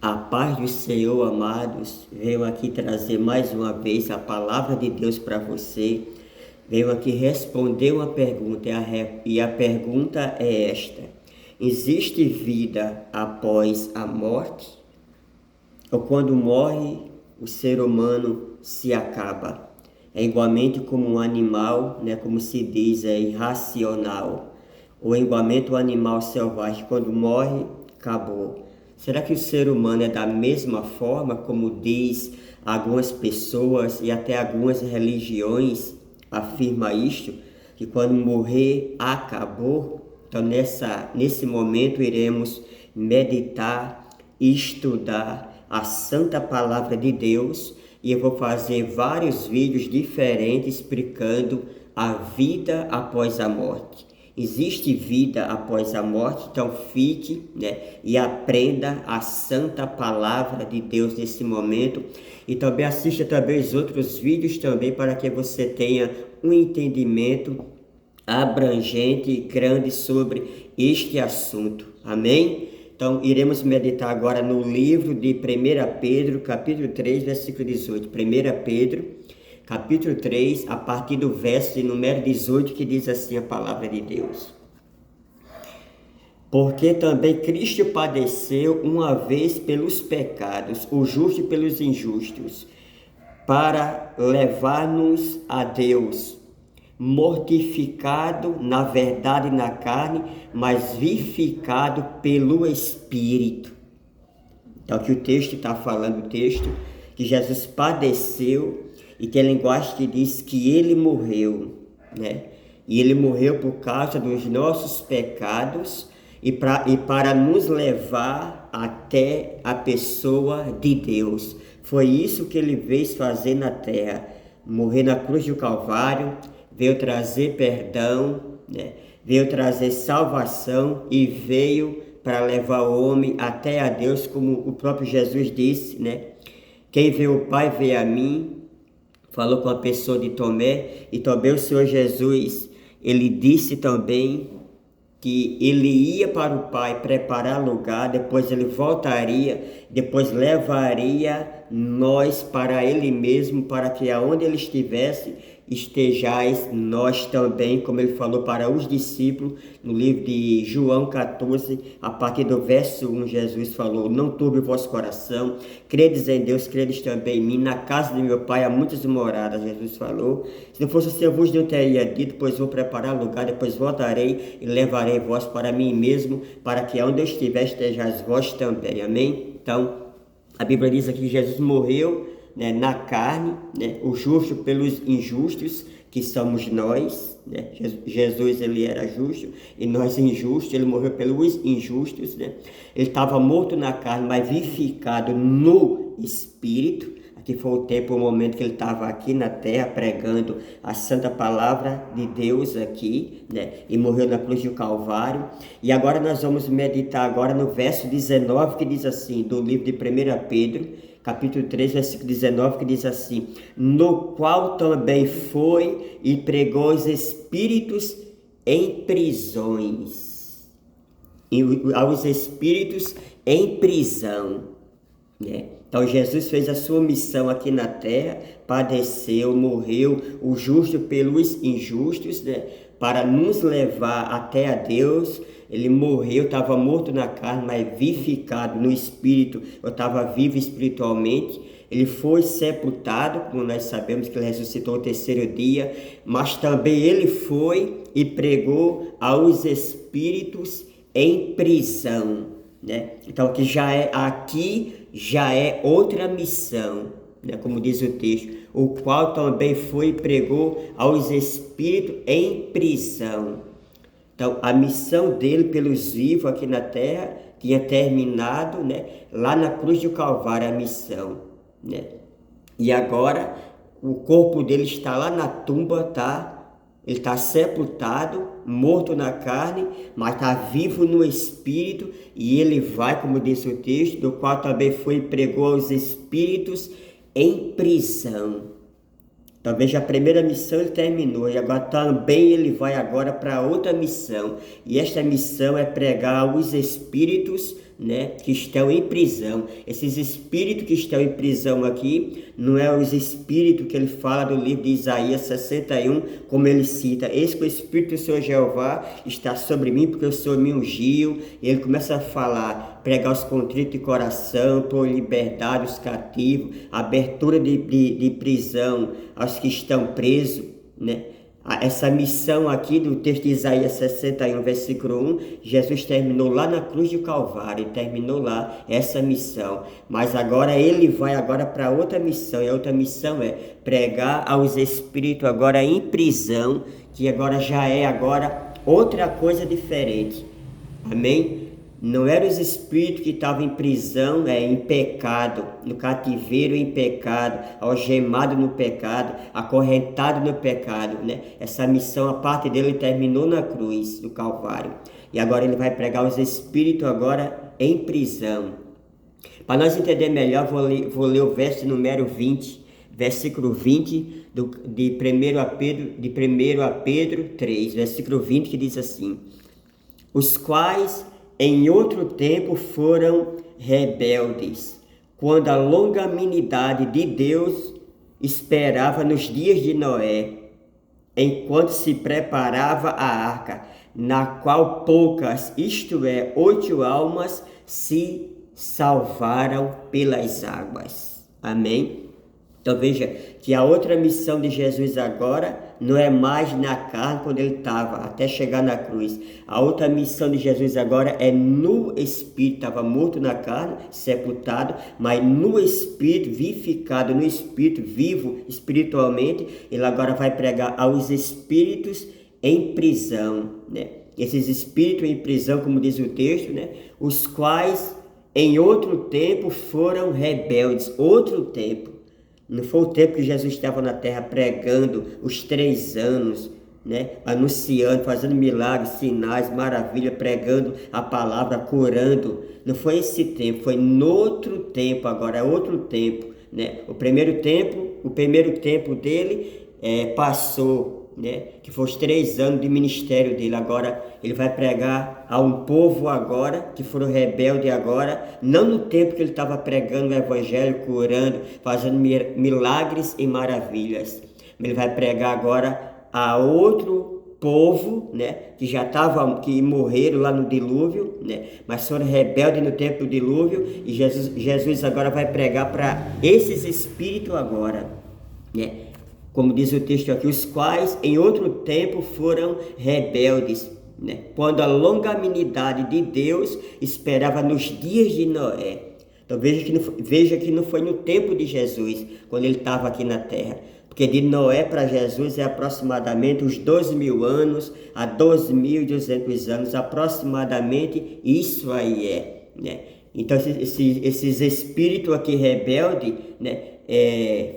A paz do Senhor, amados, venho aqui trazer mais uma vez a palavra de Deus para você. Venho aqui responder uma pergunta e a pergunta é esta: existe vida após a morte? Ou quando morre, o ser humano se acaba? É igualmente como um animal, né, como se diz, é irracional. Ou igualmente o animal selvagem, quando morre, acabou. Será que o ser humano é da mesma forma, como diz algumas pessoas e até algumas religiões afirma isto, que quando morrer, acabou? Então nesse momento iremos meditar e estudar a Santa Palavra de Deus e eu vou fazer vários vídeos diferentes explicando a vida após a morte. Existe vida após a morte, então fique, né, e aprenda a Santa Palavra de Deus nesse momento. E também assista também os outros vídeos também para que você tenha um entendimento abrangente e grande sobre este assunto. Amém? Então, iremos meditar agora no livro de 1 Pedro, capítulo 3, versículo 18. 1 Pedro, capítulo 3, a partir do verso de número 18, que diz assim a palavra de Deus. Porque também Cristo padeceu uma vez pelos pecados, o justo pelos injustos, para levar-nos a Deus, mortificado na verdade na carne, mas vivificado pelo Espírito. Então, que o texto está falando, o texto que Jesus padeceu, e tem a linguagem que diz que ele morreu, né? E ele morreu por causa dos nossos pecados e para nos levar até a pessoa de Deus. Foi isso que ele veio fazer na terra, morrer na cruz do Calvário, veio trazer perdão, né? Veio trazer salvação e veio para levar o homem até a Deus, como o próprio Jesus disse, né? Quem vê o Pai vê a mim. Falou com a pessoa de Tomé, e também o Senhor Jesus, ele disse também que ele ia para o Pai preparar lugar, depois ele voltaria, depois levaria nós para ele mesmo, para que aonde ele estivesse, estejais nós também, como ele falou para os discípulos, no livro de João 14, a partir do verso 1, Jesus falou: não turbe o vosso coração, credes em Deus, credes também em mim, na casa de meu Pai há muitas moradas, Jesus falou. Se não fosse assim, eu vos não teria dito, pois vou preparar lugar, depois voltarei e levarei vós para mim mesmo, para que aonde eu estiver, estejais vós também, amém? Então, a Bíblia diz aqui que Jesus morreu, né, na carne, né, o justo pelos injustos, que somos nós, né? Jesus ele era justo e nós injustos, ele morreu pelos injustos, né? Ele estava morto na carne, mas vivificado no Espírito. Aqui foi o tempo, o momento que ele estava aqui na terra pregando a santa palavra de Deus aqui, né? E morreu na cruz do Calvário. E agora nós vamos meditar agora no verso 19, que diz assim, do livro de 1 Pedro, capítulo 3, versículo 19, que diz assim: no qual também foi e pregou os espíritos em prisões, e aos espíritos em prisão, né? Então Jesus fez a sua missão aqui na terra, padeceu, morreu, o justo pelos injustos, né? Para nos levar até a Deus. Ele morreu, estava morto na carne, mas vivificado no Espírito, eu estava vivo espiritualmente. Ele foi sepultado, como nós sabemos que ele ressuscitou no terceiro dia, mas também ele foi e pregou aos espíritos em prisão, né? Então aqui já é outra missão, né? Como diz o texto, o qual também foi e pregou aos espíritos em prisão. Então, a missão dele pelos vivos aqui na terra tinha terminado, né? Lá na cruz do Calvário, a missão, né? E agora, o corpo dele está lá na tumba, tá? Ele está sepultado, morto na carne, mas está vivo no Espírito, e ele vai, como disse o texto, do qual também foi e pregou aos espíritos em prisão. Talvez a primeira missão ele terminou e agora também ele vai agora para outra missão. E esta missão é pregar aos espíritos né, que estão em prisão. Esses espíritos que estão em prisão aqui, não é os espíritos que ele fala do livro de Isaías 61, como ele cita: eis que o Espírito do Senhor Jeová está sobre mim, porque o Senhor me ungiu. E ele começa a falar, pregar os contritos de coração, por liberdade os cativos, abertura de prisão aos que estão presos, né? Essa missão aqui do texto de Isaías 61, versículo 1, Jesus terminou lá na cruz do Calvário, terminou lá essa missão. Mas agora ele vai agora para outra missão, e a outra missão é pregar aos espíritos agora em prisão, que agora já é agora outra coisa diferente. Amém? Não eram os espíritos que estavam em prisão, em pecado, no cativeiro em pecado, algemado no pecado, acorrentado no pecado, né? Essa missão, a parte dele terminou na cruz do Calvário. E agora ele vai pregar os espíritos agora em prisão. Para nós entender melhor, vou ler o verso número 20, versículo 20 de 1 a Pedro 3, versículo 20, que diz assim: os quais em outro tempo foram rebeldes, quando a longanimidade de Deus esperava nos dias de Noé, enquanto se preparava a arca, na qual poucas, isto é, 8 almas, se salvaram pelas águas. Amém? Então veja que a outra missão de Jesus agora não é mais na carne, quando ele estava até chegar na cruz. A outra missão de Jesus agora é no Espírito. Estava morto na carne, sepultado, mas no Espírito, vivificado no Espírito, vivo espiritualmente. Ele agora vai pregar aos espíritos em prisão, né? Esses espíritos em prisão, como diz o texto, né? Os quais em outro tempo foram rebeldes. Outro tempo. Não foi o tempo que Jesus estava na terra pregando os 3 anos, né? Anunciando, fazendo milagres, sinais, maravilha, pregando a palavra, curando. Não foi esse tempo, foi no outro tempo, agora é outro tempo, né? O primeiro tempo dele passou, né? Que foi os 3 anos de ministério dele. Agora ele vai pregar a um povo agora, que foram rebeldes agora, não no tempo que ele estava pregando o evangelho, curando, fazendo milagres e maravilhas. Ele vai pregar agora a outro povo, né, que morreram lá no dilúvio, né, mas foram rebeldes no tempo do dilúvio, e Jesus agora vai pregar para esses espíritos agora, né? Como diz o texto aqui, os quais em outro tempo foram rebeldes, né? Quando a longanimidade de Deus esperava nos dias de Noé. Então veja que não foi no tempo de Jesus, quando ele estava aqui na terra. Porque de Noé para Jesus é aproximadamente uns 12.000 anos a 2.200 anos, aproximadamente isso aí né? Então esses espíritos aqui rebeldes, né?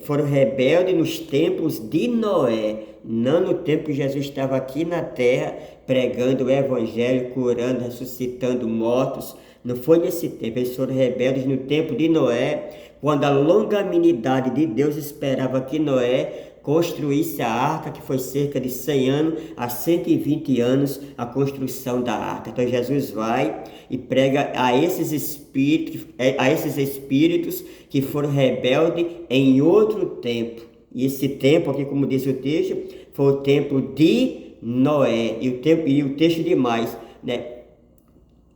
Foram rebeldes nos tempos de Noé, não no tempo que Jesus estava aqui na terra pregando o evangelho, curando, ressuscitando mortos. Não foi nesse tempo. Eles foram rebeldes no tempo de Noé, quando a longanimidade de Deus esperava que Noé construísse a arca, que foi cerca de 100 anos a 120 anos a construção da arca. Então Jesus vai e prega a esses espíritos que foram rebeldes em outro tempo. E esse tempo aqui, como diz o texto, foi o tempo de Noé. E o texto demais, né?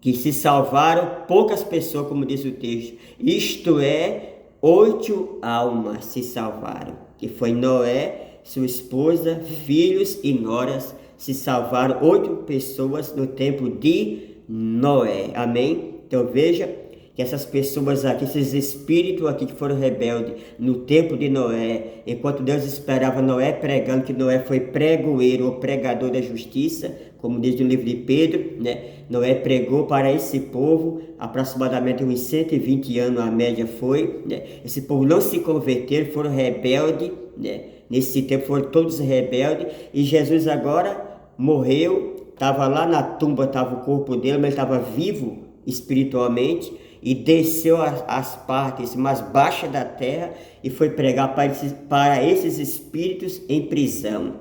Que se salvaram poucas pessoas, como diz o texto. Isto é, 8 almas se salvaram. Que foi Noé, sua esposa, filhos e noras, se salvaram 8 pessoas no tempo de Noé. Amém? Então veja que essas pessoas aqui, esses espíritos aqui que foram rebeldes no tempo de Noé, enquanto Deus esperava Noé pregando, que Noé foi pregoeiro ou pregador da justiça, como diz no livro de Pedro, né? Noé pregou para esse povo, aproximadamente uns 120 anos a média foi, né? Esse povo não se converteram, foram rebeldes, né? Nesse tempo foram todos rebeldes, e Jesus agora morreu, estava lá na tumba, estava o corpo dele, mas ele estava vivo espiritualmente, e desceu as partes mais baixas da terra e foi pregar para esses espíritos em prisão,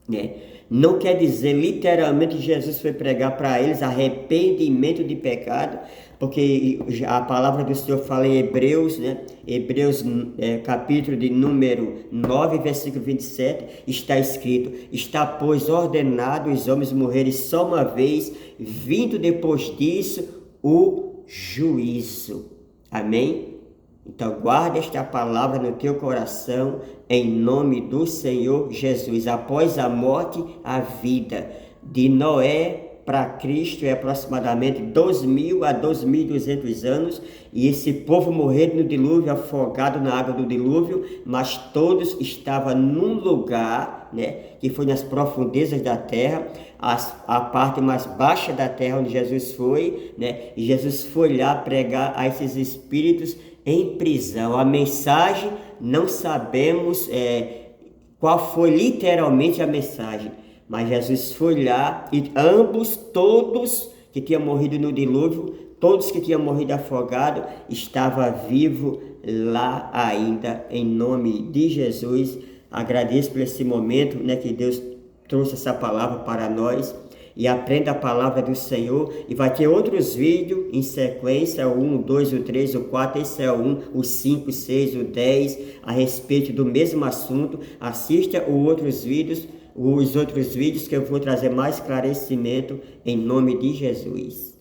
né? Não quer dizer literalmente que Jesus foi pregar para eles arrependimento de pecado, porque a palavra do Senhor fala em Hebreus, né? Hebreus capítulo de número 9, versículo 27, está escrito: está, pois, ordenado os homens morrerem só uma vez, vindo depois disso o juízo. Amém? Então guarda esta palavra no teu coração, em nome do Senhor Jesus. Após a morte, a vida. De Noé para Cristo é aproximadamente 2.000 a 2.200 anos, e esse povo morreu no dilúvio, afogado na água do dilúvio, mas todos estavam num lugar, né, que foi nas profundezas da terra, a parte mais baixa da terra onde Jesus foi, né, e Jesus foi lá pregar a esses espíritos em prisão. A mensagem, não sabemos qual foi literalmente a mensagem, mas Jesus foi lá e todos que tinham morrido no dilúvio, todos que tinham morrido afogado, estavam vivos lá ainda, em nome de Jesus. Agradeço por esse momento, né, que Deus trouxe essa palavra para nós. E aprenda a palavra do Senhor. E vai ter outros vídeos em sequência, o 1, o 2, o 3, o 4, esse é o 1, o 5, o 6, o 10, a respeito do mesmo assunto. Assista os outros vídeos que eu vou trazer mais esclarecimento em nome de Jesus.